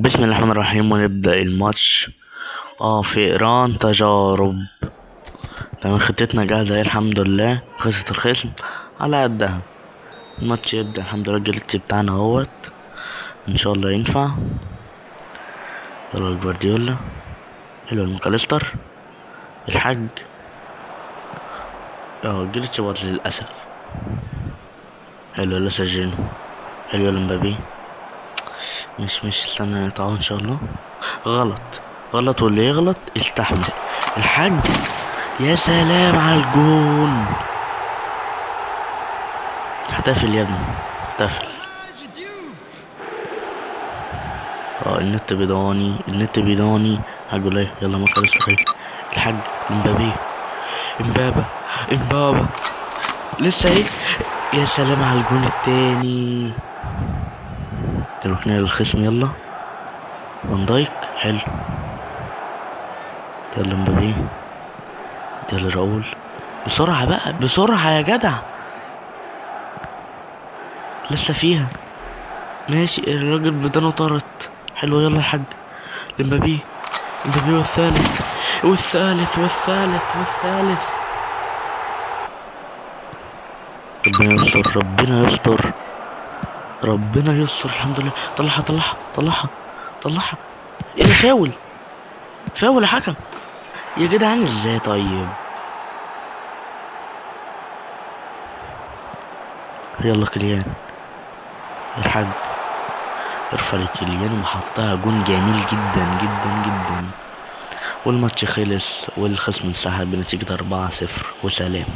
بسم الله الرحمن الرحيم ونبدأ الماتش. فئران تجارب. تمام، خطتنا جاهزة اهي الحمد لله. خطة الخصم على قدها. الماتش يبدأ الحمد لله. الجلتش بتاعنا اهوت، ان شاء الله ينفع. يلا الجوارديولا، حلو المكاليستر، الحاج. الجلتش باظ للأسف. حلو لسه جينو، حلو مبابي. مش استنى نقطعه ان شاء الله. غلط، غلط واللي يغلط يستحمل. الحاج، يا سلام على الجون. احتفل يا ابني، احتفل. النت بيضاني، النت بيضاني. هقول ايه؟ يلا ما كان لسه الحاج. امبابي، امبابا، امبابا، لسه ايه. يا سلام على الجون التاني. الركنية للخصم. يلا فان دايك، حلو. يلا امبابي، يلا راؤول. بسرعة بقى، بسرعة يا جدع. لسه فيها. ماشي، الراجل بدانه طارت. حلو، يلا الحاج. امبابي، امبابي، والثالث والثالث والثالث والثالث. ربنا يستر، ربنا يستر، ربنا يستر. الحمد لله. طلعها طلعها طلعها طلعها. ايه ده؟ فاول، فاول يا حكم. يا جدعان ازاي طيب؟ يلا كليان، الحاج. ارفع لكليان وحطها جون جميل جدا جدا جدا. والماتش خلص والخصم انسحب بنتيجة 4-0 وسلام.